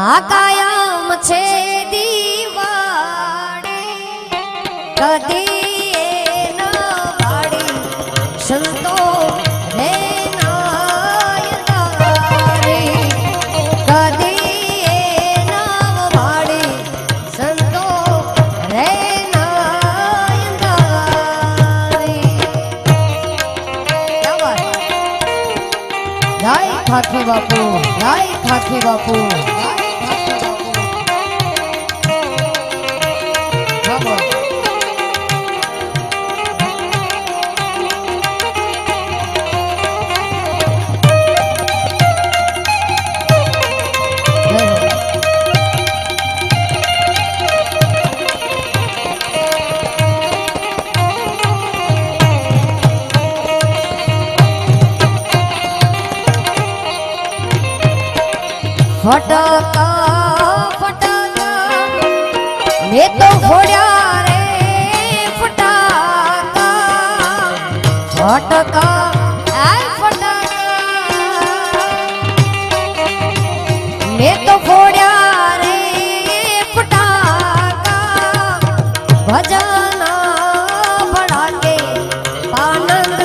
આ કાયમ છે દિવાળી કદી ન વાળી સંતો રે નાયદારી કદી ન વાળી સંતો રે નાયદારી જય ઠાઠી બાપુ જય ઠાઠી બાપુ ફટકા ફટકા મેં તો ફોડ્યા રે ફટાકા ફટકા આય ફટકા મેં તો ફોડ્યા રે ફટાકા ભજના ભડાકે આનંદ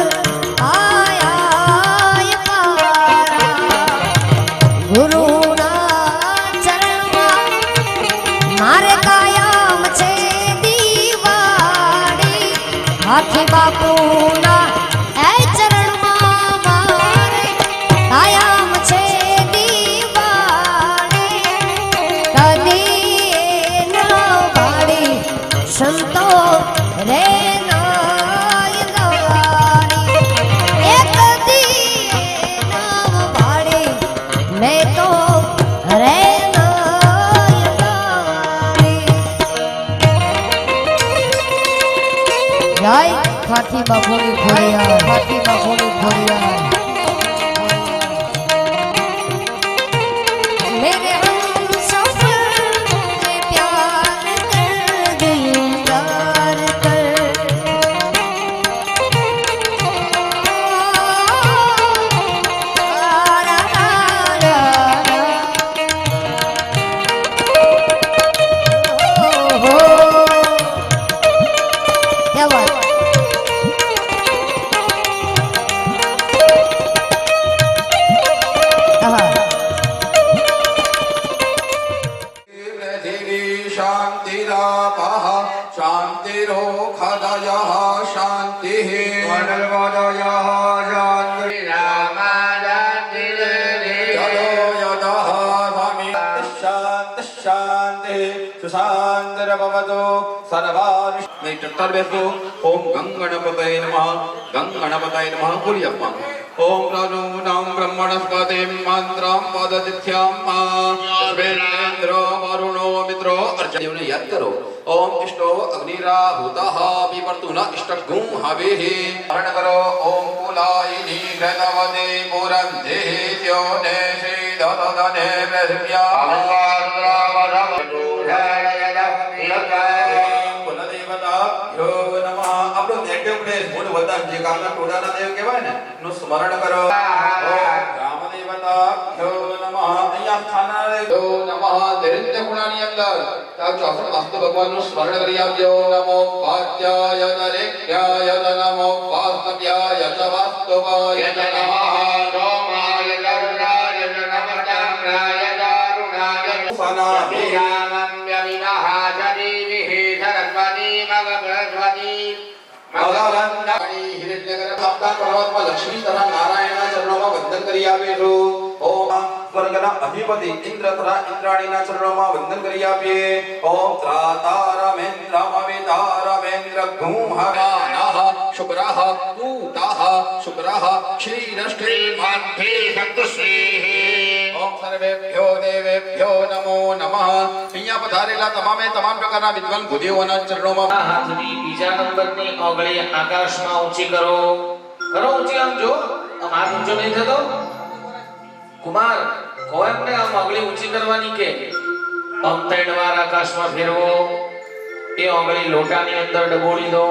આયા પારા ગુરુ હાથી બાપુના એ ચરણમાં મારે કાયમ છે દિવાળી કદી ન વાળી સંતો રે નાયદારી એ કદી ન વાળી મેં તો રે જય ઠાઠી બાપુની ખોડિયાર ઠાઠી બાપુની ખોડિયાર મેરે હમ સફર મુझे प्यार कर दिलदार कर क्या बात शांतिरोखदयः शान्तिः वनल्वदयः शान्ति रामादतिर्जयो यदः शान्ति सुशान्तिर्भवतु सर्वानि सर्वेषु ओम गंगणपतये नमः गंगणपतये नमः बोलियप्पा ओम प्राणोनां ब्रह्मणस्पते मंत्रं पदतिथ्यां सर्वेन्द्रो वरुणो मित्रो अर्जुन याद करो ओम इष्टो अग्निराहुतः विवर्तुन इष्टगुं हवेः स्मरण करो ओम कुलायिनी गणवते पुरन्ते ज्योने श्रीददने प्रभ्या स्मरण करो रामदेवताभ्यो नमः અહીંયા સ્થાનારે જો નમઃ દરિદ્ર ગુણાની અંદર આ 64 વાસ્તુ ભગવાનનું સ્મરણ કરી આપજો નમો પાત્યાય નરેક્યાય નમો વાસ્તવ્યાય ચ વાસ્તવાય નમઃ રોમાય ગરુડાય નમઃ ચામ્રાય દારુણાય સનાભિયામં વ્યવિનાહાચરી વિહિ સરસ્વતી મગભ્રસ્વતી મગવંદની હિરણ્યગર્ભ સાપ્તાહ પર્વતમાં લક્ષ્મી તથા નારાયણના ચરણોમાં વંદન કરી આપે છો ઓમ સ્વર્ગના અધિપતિ ઇન્દ્ર તથા ઇન્દ્રાણીના ચરણોમાં વંદન કરી આપીએ ઓમ ત્રાતારમેન્દ્રમવિતારમેન્દ્ર ગુંહમાનઃ શુક્રઃ પૂતઃ શુક્રઃ ક્ષીરષ્ઠીમાંધે સત્તુશ્રીઃ ઓમ સર્વેભ્યો દેવેભ્યો નમો નમઃ અહીંયા પધારેલા તમામ પ્રકારના વિદ્વાન ભૂદેવોના ચરણોમાં હાથની બીજા નંબરની ઓગળી આકાશમાં ઊંચી કરો કરો ઊંચી આમ જો આમ હાથ ઊંચો નહીં થતો કુમાર કોએમને આમ ઓગળી ઊંચી કરવાની કે આમ 3 વાર આકાશમાં ફેરવો એ ઓગળી લોટાની અંદર ડબોળી દો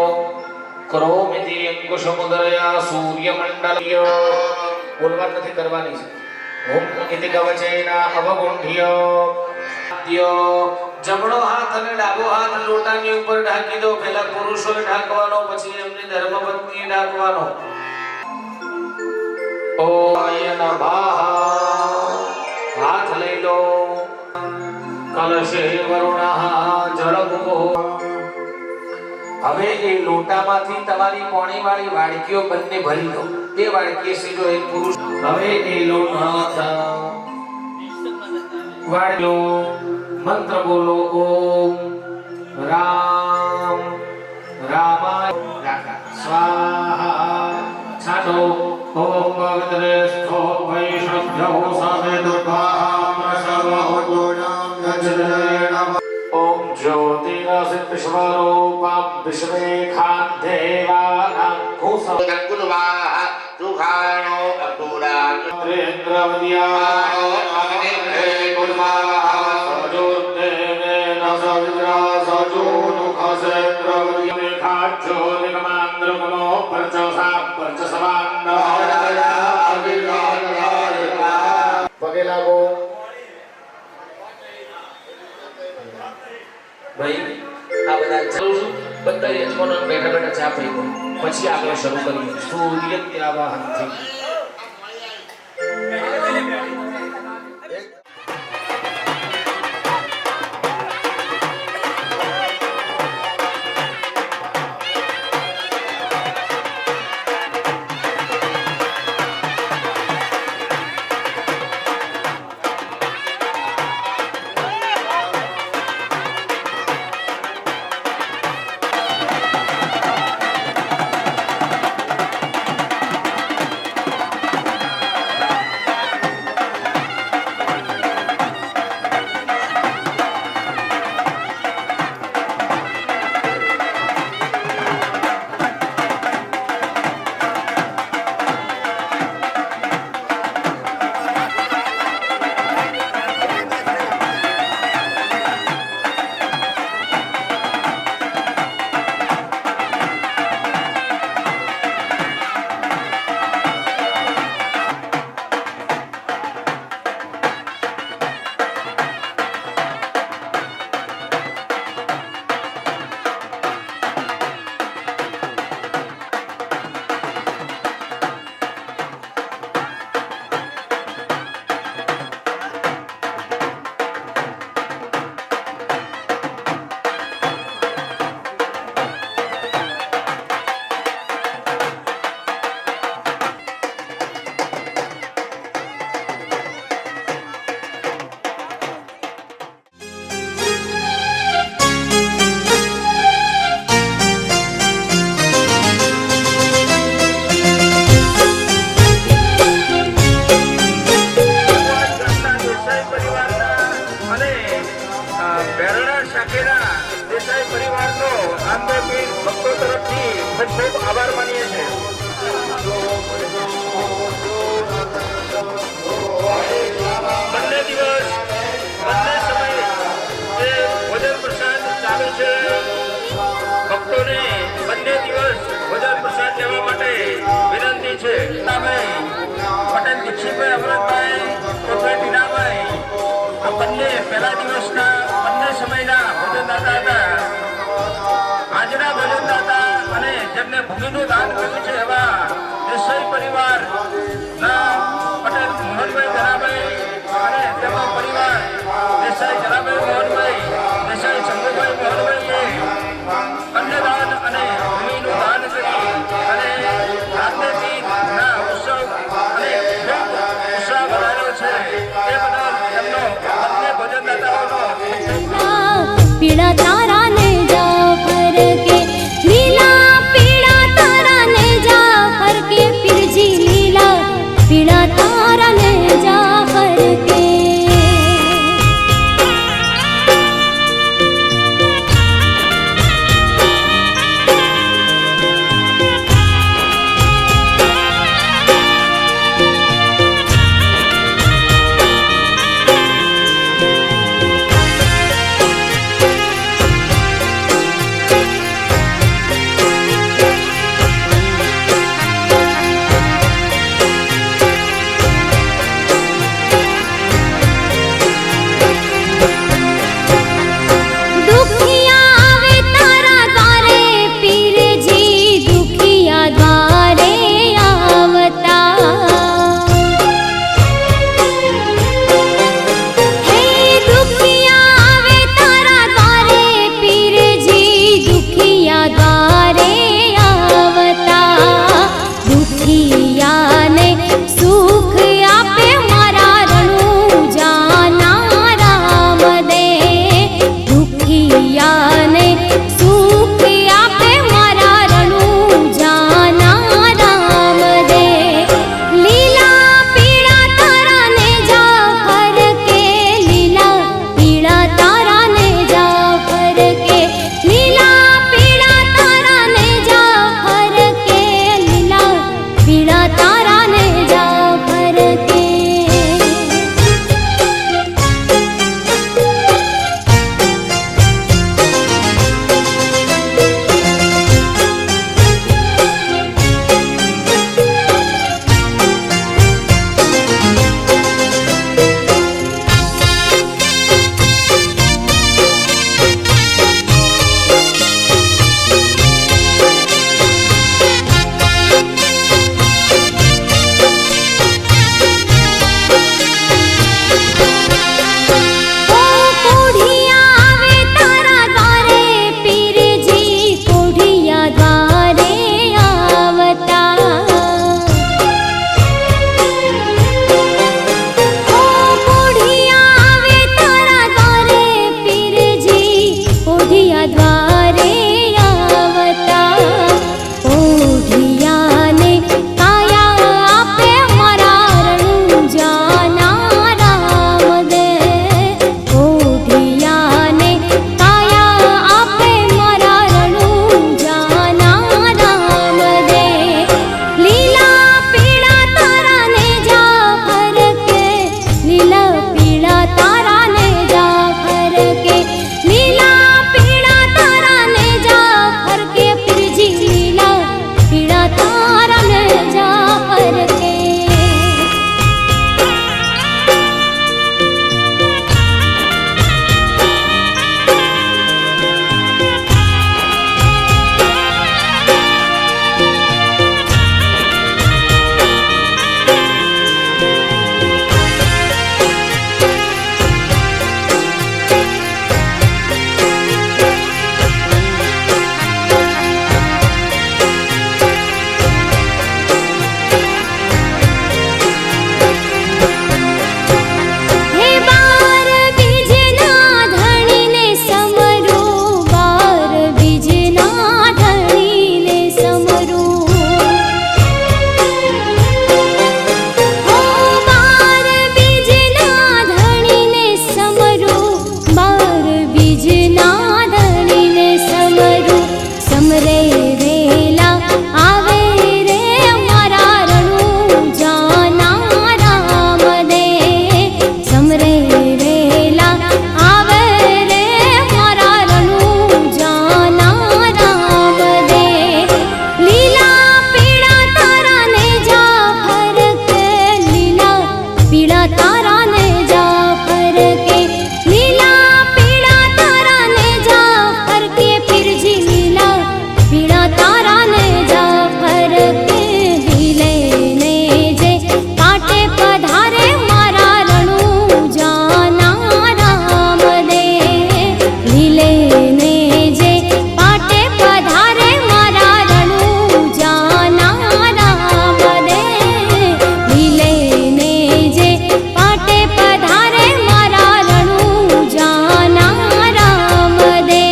ક્રોમિતિ અંકુશમુદ્રયા સૂર્યમંડલય બોલવા નથી કરવાની છે ઓમ ઇતિ કવચેન અવગુંઠ્ય દ્યો જમણો હાથ અને ડાબો હાથ લોટાની ઉપર ઢાંકી દો. પહેલા પુરુષોએ ઢાંકવાનો, પછી એમની ધર્મપત્નીએ ઢાંકવાનો. ઓય નમઃ. હાથ લઈ લો. કલશે વરુણઃ જળમુખો. હવે એ લોટામાંથી તમારી પોણીવાળી વાડકીઓ બંને ભરી લો. બે વાડકી સીધો એક પુરુષ. હવે એ લોટા વાડ્યો મંત્ર બોલો. ઓમ રામ રામાય સ્વાહા. છાટો. ઓમ ભગવતે સ્થો વૈષ્ણવ્યો સામે દુર્ગા પ્રસવો ગુણમ નજરેણ. ઓમ જ્યોતિરસિત વિશ્વરૂપમ વિશ્વેખાન દેવાનાં કુસમ ગણગુણવાહ સુખાણો ઇન્દ્રવદ્યા અગ્નિ ગુણવાહ સજોર્દેવેન સવિદ્રા સજોનુખસેન્દ્રવદ્યમે ખાચ્છો નિગમાંદ્રમનો પરચસા પરચસવાન્ન પગે લાગો. ભાઈ આ બધા ચાલું છું. બધા યજમાનો બેઠા બેઠા ચા પી લો. પછી આપણે શરૂ કરીએ. સૂર્ય આવાહનથી. ભક્તોને બંને દિવસ ભોજન પ્રસાદ લેવા માટે વિનંતી છે. પટેલ દીક્ષિતભાઈ, અમરતભાઈ, ડોક્ટર ટીનાભાઈ આ બંને પહેલા દિવસના બંને સમયના ભોજનદાતા હતા. આજના ભોજનદાતા અને જેમને ભૂમિનું દાન કર્યું છે એવા દેસાઈ પરિવારના પટેલ મોહનભાઈ ધરાભાઈ અને તેમનો પરિવાર દેસાઈ ધરાભાઈ મોહનભાઈ, દેસાઈ શંભુભાઈ મોહનભાઈએ અન્નદાન અને ભૂમિનું દાન કરી અને રામદેવજીના ઉત્સવ અને ખૂબ ઉત્સાહ વધાર્યો છે. એ બદલ એમનો બંને ભોજનદાતાઓનો पीड़ा तारा ने जा भर के नीला पीड़ा तारा ने जा जाने जाफर के हिले ने जे पाटे पधारे मारा रणु जाना राम दे हिले ने जे पाटे पधारे मारा रणु जाना राम दे हिले ने जे पाटे पधारे मारा रणु जाना राम दे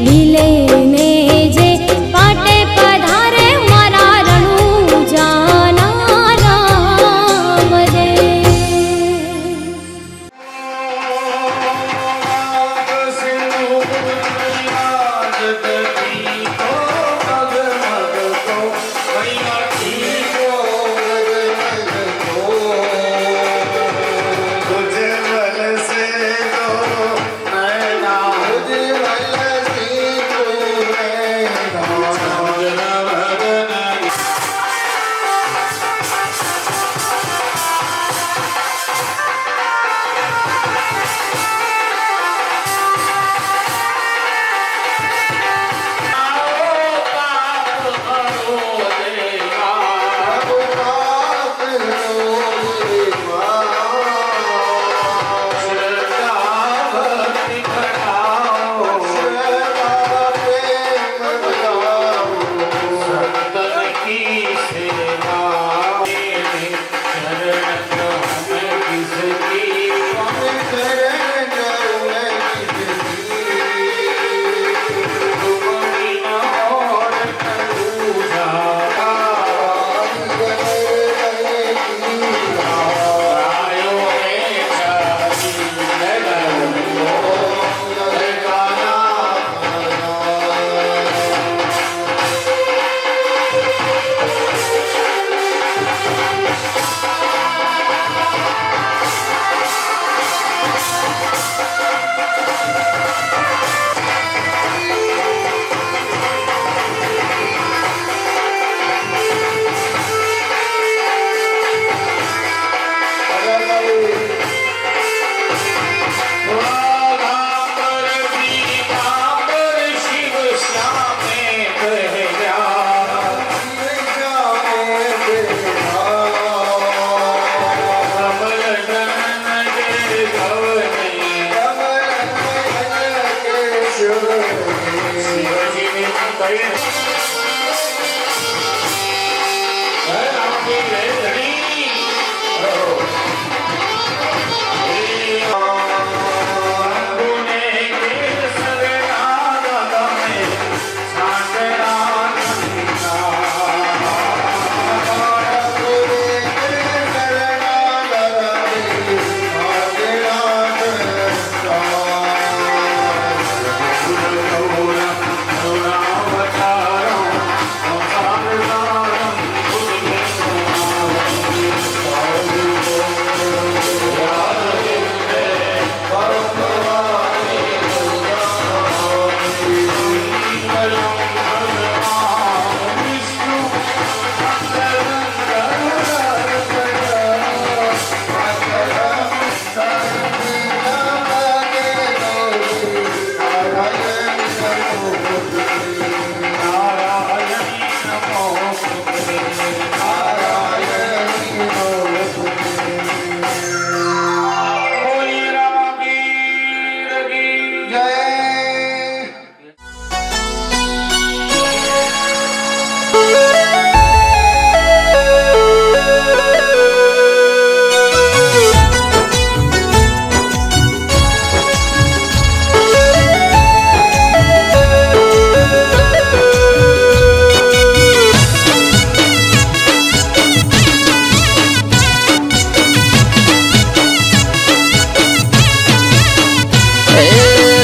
हिले ने जे पाटे पधारे मारा रणु जाना राम दे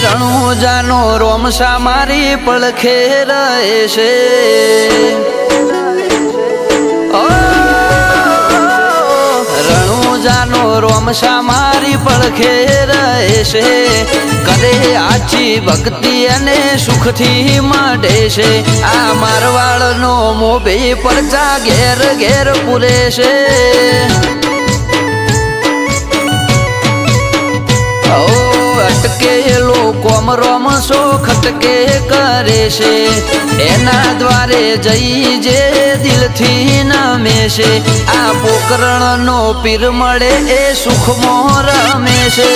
રણુજાનો રોમસા મારી પડખે રહે છે રણુજાનો રોમસા મારી પડખે રહે છે કરે આછી ભક્તિ અને સુખથી માંડે છે આ મારવાડનો મોભી પરચા ઘેર ઘેર પૂરે છે અટકેલો કોમ રોમ સો ખટકે કરે છે એના દ્વારે જઈ જે દિલથી નમે છે આ પોકરણનો પીર મળે એ સુખમાં રમે છે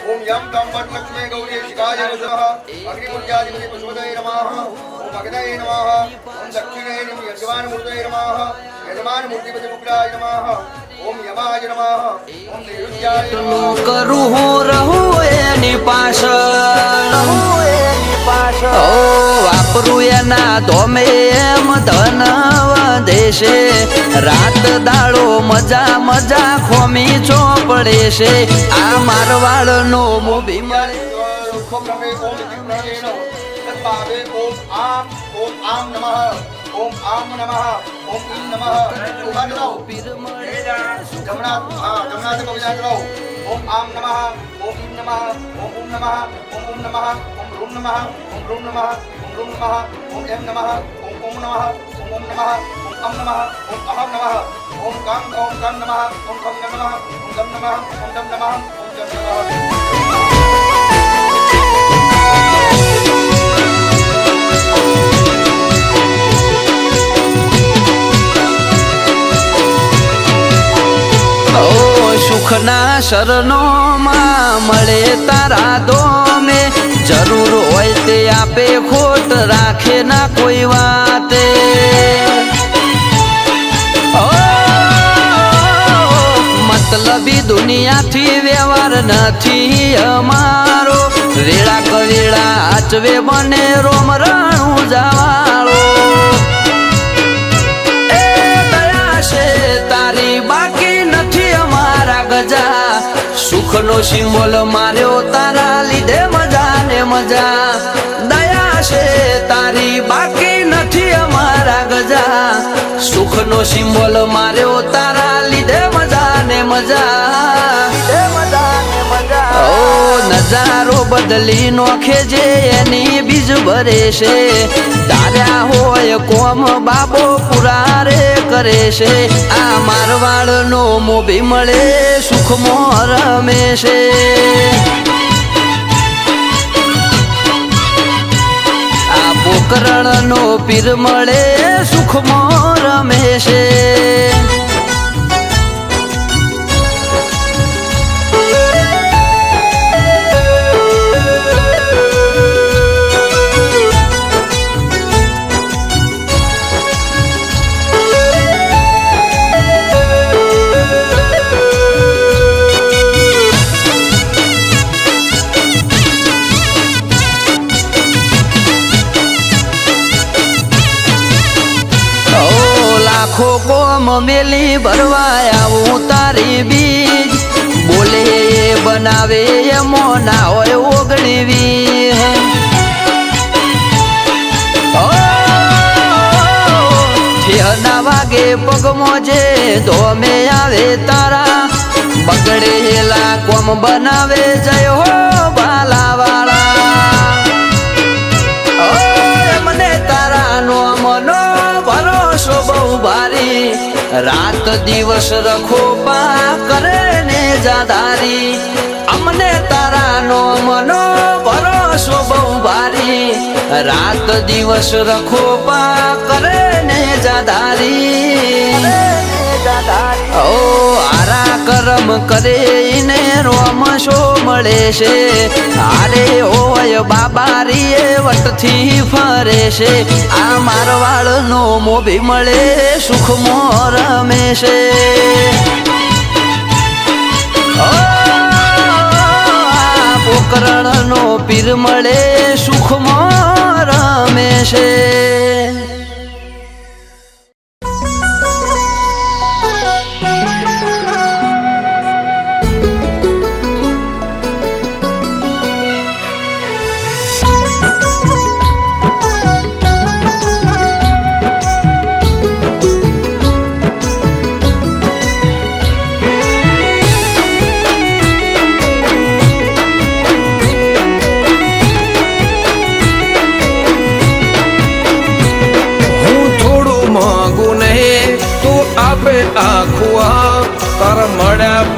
ओम यम तम वट लक्ष्मी गौरी शिखाय नमः अग्निपुर्यादिपति पशुपतये नमः ओम अग्नये नमः ओम दक्षिणे नमः यजमान मूर्तये नमः यजमान मूर्तिपति मुक्ताय नमः ओम यमाय नमः ओम निरुद्याय नमः કરું હું રહું એની પાછળ ઓ વાપરું એના ધોમે એમ ધન વધે છે રાત દાડો મજા મજા ખોમી ચોપડે છે આ મારવાડનો મોભી મળે ओम नमे ओम विघ्नेन तत्पादे ओम आम नमः ओम आम नमः ओम ईं नमः उभा करो जमना जमना से कविता करो ओम आम नमः ओम ईं नमः ओम नमः ओम नमः ओम रूम नमः ओम रूम नमः ओम रूम नमः ओम एम नमः ओम नमः ओम नमः ओम अम नमः ओम अहम नमः ओम कं नमः ओम खं नमः ओम दम नमः ओम दम नमः ओम जम नमः સુખના શરણોમાં મળે તારા દોમે જરૂર હોય તે આપે ખોટ રાખે ના કોઈ વાતે મતલબી દુનિયાથી વ્યવહાર નથી અમારો વેળા કવેળા આચવે બને રોમ રાણું જવાળો એ દયા છે તારી બાકી નથી અમારા ગજા સુખનો સિમ્બોલ માર્યો તારા લીધે મજા ને મજા દયા છે તારી બાકી નથી અમારા ગજા સુખનો સિમ્બોલ માર્યો તારા લીધે મજા ને મજા ઓ નજારો બદલી નોખે જે એની બીજ ભરે છે તાર્યા હોય કોમ બાબો પુરારે કરે છે આ મારવાડનો મોભી મળે સુખમાં રમે છે આ પોકરણનો પીર મળે સુખમાં રમે છે લાખો કોમ મેલી ભરવા આવું તારી બીજ બોલે એ બનાવે એમો ના હોય ઓગણીવી ના વાગે પગમો જે ધોમે આવે તારા બગડેલા કોમ બનાવે જય હો બાલાવાળા મને તારા નો મનો ભરોસો બહુ ભારી રાત દિવસ રખો પા કરે ને જાધારી અમને તારા નો મનો ભરોસો બહુ ભારી રાત દિવસ રખો પા કરે ને જાધારી ઓ આરા કરમ કરે ને રોમ શો મળે છે આરે હોય બાબારી એ વટથી ફરે છે આ મારવાડનો મોભી મળે સુખમાં રમે છે પોકરણનો પીર મળે સુખમાં રમે છે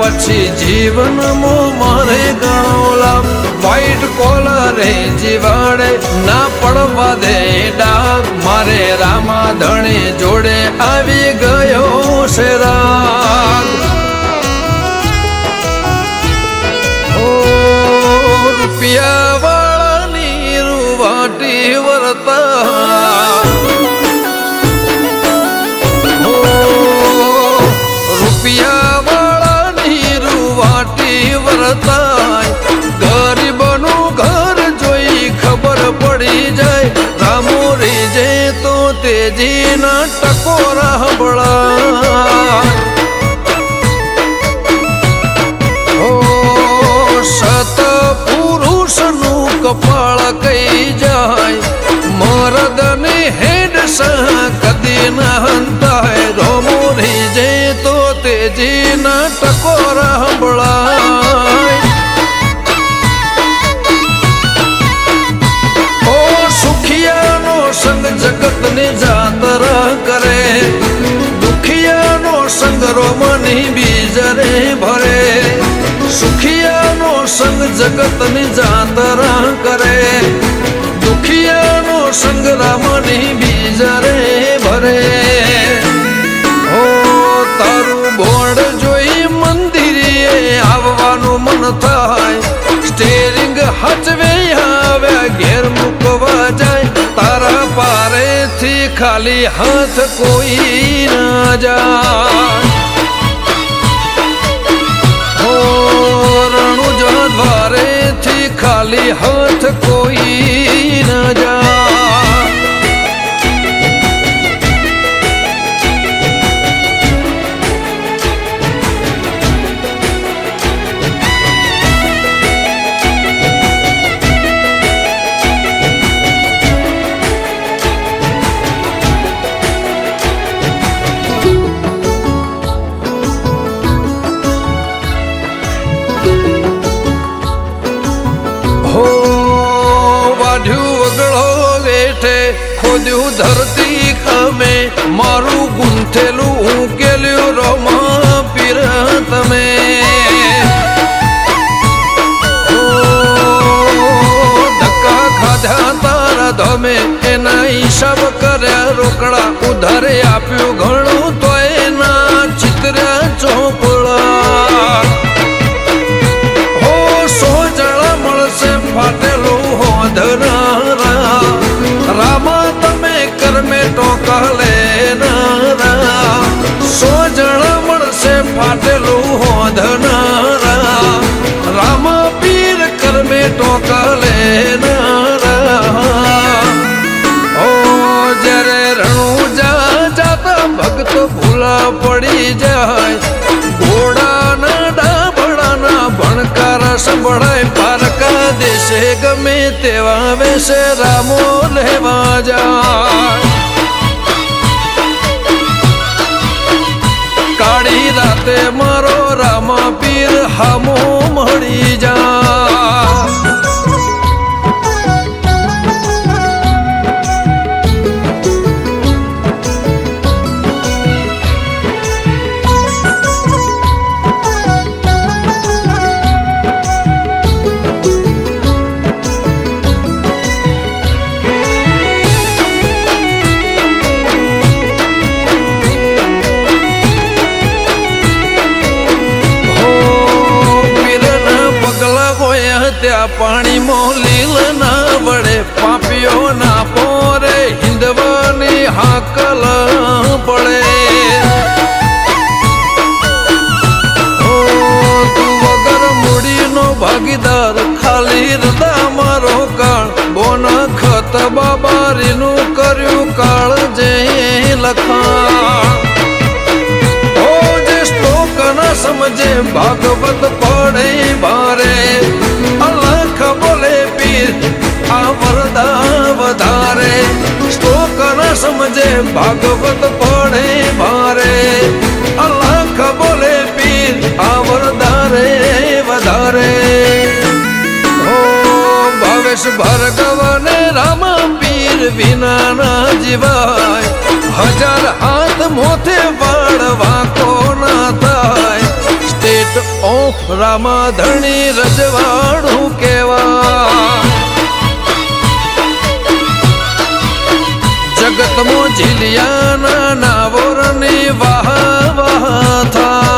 પછી જીવનમાં મારે ઘણો લાભ વ્હાઈટ કોલરે જીવાડે ના પડવા દે ડાઘ મારે રામા ધણી જોડે આવી ગયો છે રાગ ઓ રૂપિયા વાળાની રૂવાટી વર્તા રૂપિયા વાળાની રૂવાટી વર્તાય ગરીબનું ઘર જોઈ ખબર પડી જાય રામો રીજે તો તેજીના ટકોરા હંભળાય ઓ સત પુરુષનું કપાળ કઈ જાય મરદની હેડ સહ કદી ન હંતાય રોમો રીજે તો તેજીના ટકોરા હંભળાય ઓ સુખિયાનો સંગ જગતની જાતરા કરે દુખિયાનો સંગ રોમની બીજરે ભરે સુખિયાનો સંગ જગતની જાતરા કરે દુખિયાનો સંગ રામની બીજરે ભરે ઓ તારું બોર્ડ જોઈ મંદિરે આવવાનું મન થાય સ્ટેરિંગ હચવે આવ્યા ઘેર મૂકવા જાય તારા પારેથી ખાલી હાથ કોઈ ના જાય ઓ રણુજા દ્વારેથી ખાલી હાથ કોઈ ના જાય ખોદ્યું ધરતી ખમે મારું ગુંથેલું ઉકેલ્યું રોમા પીર તમે ધક્કા ખાધા તારા ધમે એના હિસાબ કર્યા રોકડા ઉધારે આપ્યું ઘણું તો એના ચિત્ર્યા ચોપડા હો 100 જણા મળશે ફાટેલું હોધનારા રામા તમે કરમે ટોકા લેનારા 100 જણા મળશે ફાટેલું હોધનારા રામા પીર કરમે ટોકા લેનારા ઓ જ્યારે રણુજા જાતા ભક્ત ભૂલા પડી જાય ઘોડાના ડાબડાના ભણકારા સંભળાય પારકા દેશે ગમે તેવા વેશે રામો લેવા જાય કાળી રાતે મારો રામા પીર હામો મળી જાય ત્યાં પાણીમાં લીલ ના વડે પાપીઓ ના પોરે હિંદવાની હાકલ પડે ઓ તું વગર મૂડીનો ભાગીદાર ખાલી હૃદય મારો કાળ બોના ખત બાબારીનું કર્યું કાળ જે લખાણ ઓ જે શ્લોક ના સમજે ભાગવત પડે ભારે અલખ બોલે પીર આ વરદા વધારે શ્લોક ન સમજે ભાગવત પડે ભારે અલખ બોલે પીર આ વરદા રે વધારે ઓ ભાવેશ ભાર્ગવને રામા પીર વિના ના જીવાય 1000 હાથ મોથે વાળવા કો ના થાય સ્ટેટ રામધણી રજવાડું કેવા જગતમો ઝીલિયાના નાવોરની વાહ વાહ થા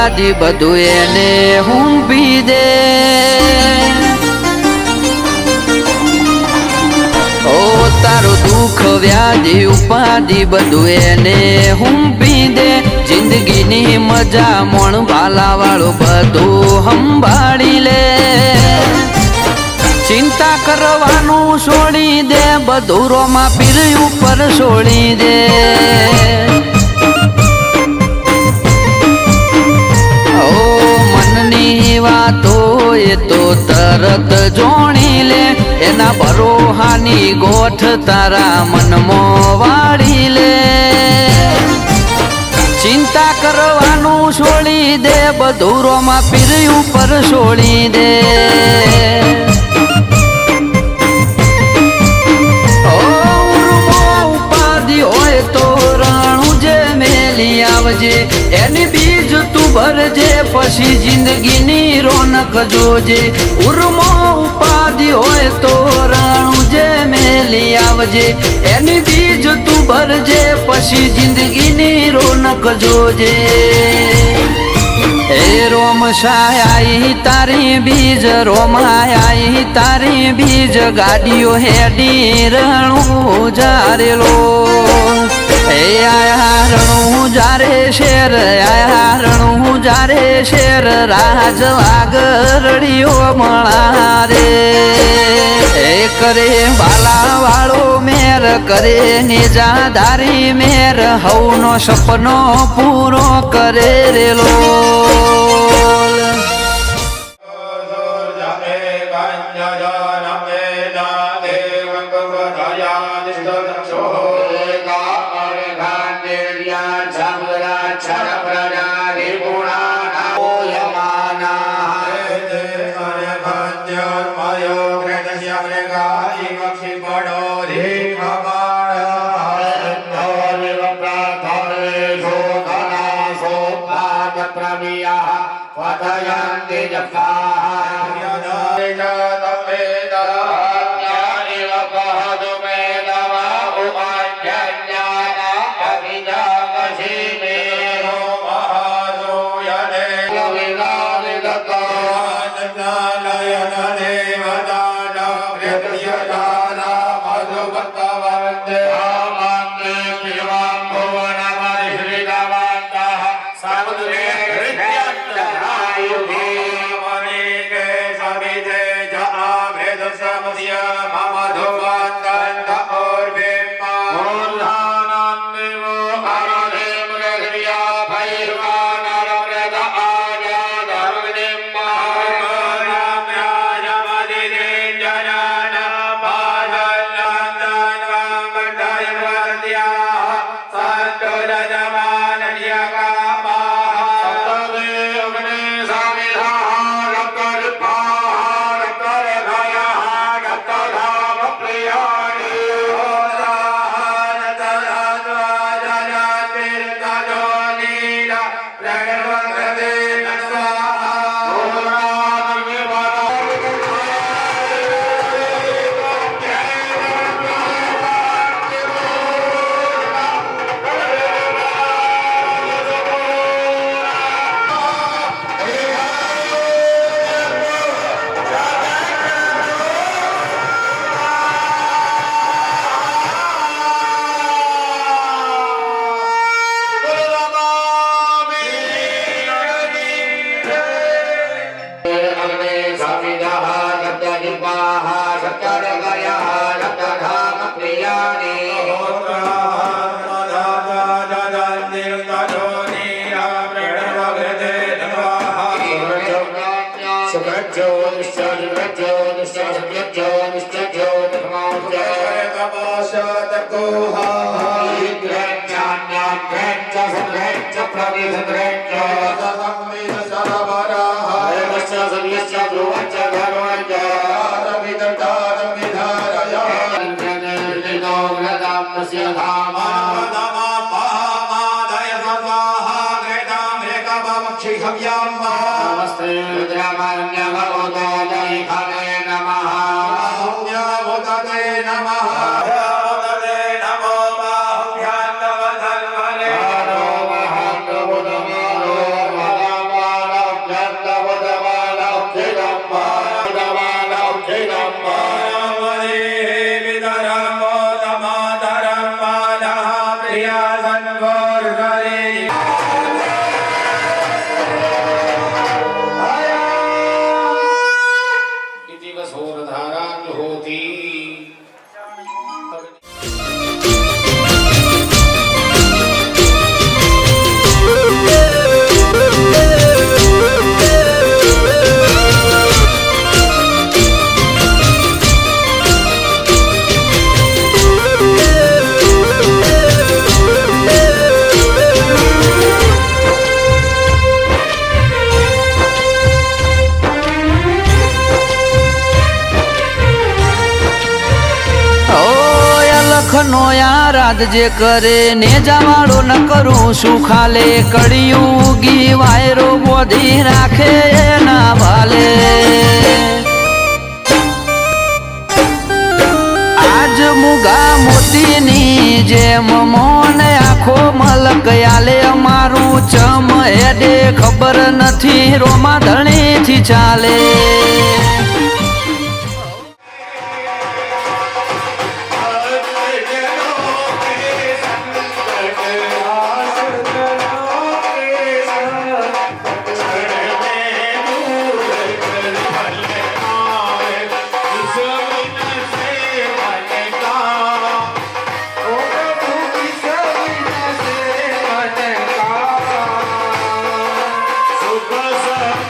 ઉપાધિ બધું એને હુંપી દે ઓ તારું દુઃખ વ્યાધિ ઉપાધિ બધું એને હુંપી દે જિંદગીની મજા મોણ ભાલા વાળું બધું સંભાળી લે ચિંતા કરવાનું છોડી દે બધું રોમા પીર ઉપર છોડી દે ઓ મનની વાતો એ તો તરત જોણી લે એના ભરોહાની ગોઠ તારા મનમાં વાળી લે ચિંતા કરવાનું છોડી દે બધું રોમા પીર ઉપર છોડી દે એની બીજ તું ભરજે પછી જિંદગીની રોનક જોજે ઉર્મો ઉપાધિ હોય તો રાણું જે મેલી આવજે એની બીજ તું ભરજે પછી જિંદગીની રોનક જોજે હે રોમ સાઈ તારી બીજ રોમાઈ તારી બીજ ગાડીઓ હેડી રણું જારેલો હે આયા રણું જારે શેર આયા રણું જારે શેર રાજ વાગરડીઓ મળા રે હે કરે બાલા વાળો મેર કરે નિજાધારી મેર હવનો સપનો પૂરો કરે રેલો इति वसोरधारां होती લખનો યાદ જે કરે ને જવાડો ન કરું શું ખાલે કડિયુગી વાયરો બોધી રાખે એના ભાલે આજ મુગા મોતીની જેમ મોન આખો મલક આલે અમારું ચમ હેડે ખબર નથી રોમા ધણીથી ચાલે સુખ સંગ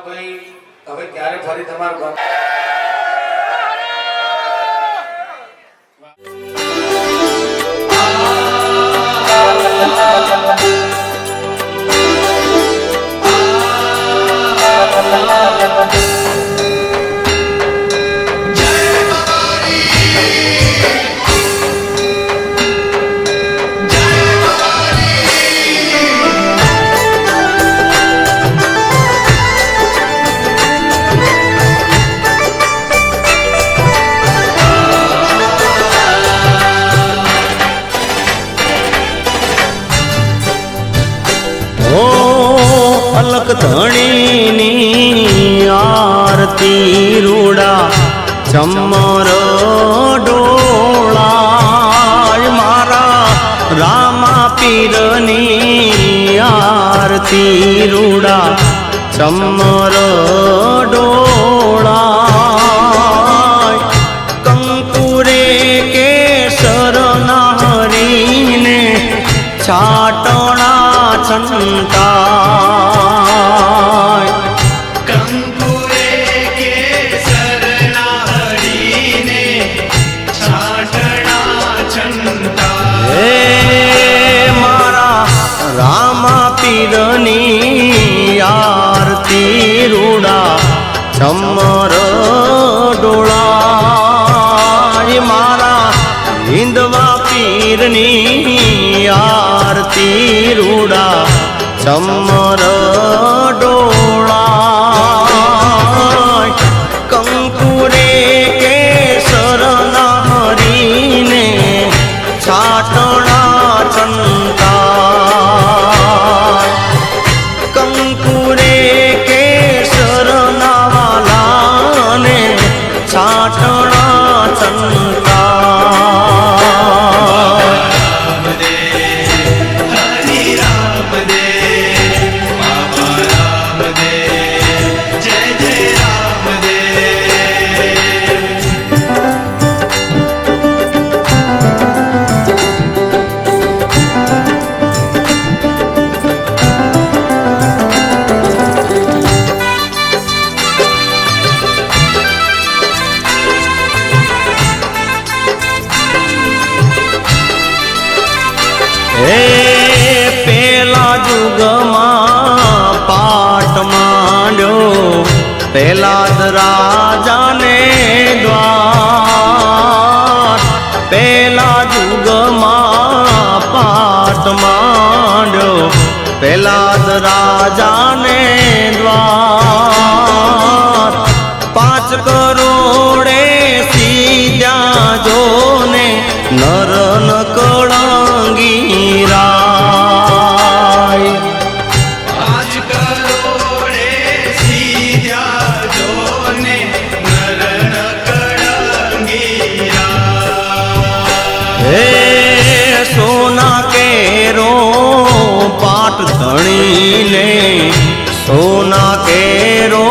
ભાઈ હવે ક્યારે ફરી તમારું ગામ અલક ધણીની આરતી રૂડા ચમર ડોળાય મારા રામા પીરની આરતી રૂડા ચમર ડોળાય કંકુરે કેસર નારીને છાટણા છંટાય કંકુરે કેસર નારીને છાટણા છંટાય હે મારા રામા પીરની આરતી રૂડા ચમર ડોળાય મારા હિંદવા પીરની આરતી રૂડા ચમર ડોળાય કંકુરે કેસર નારીને છાટણા છંટાય કંકુરે કેસર નાવાલાને છાટણા છંટાય પેલા જુગમાં પાટ માંડ્યો પેલા જ રાજાને દ્વાર પેલા જુગમાં પાટ માંડ્યો પેલા જ રાજાને દ્વાર 5 કરોડે સીધા જોને નર ન કળંગી રાય 5 કરોડે સીધા જોને નર ન કળંગી રાય હે સોના કેરો પાટ ધણીને સોના કેરો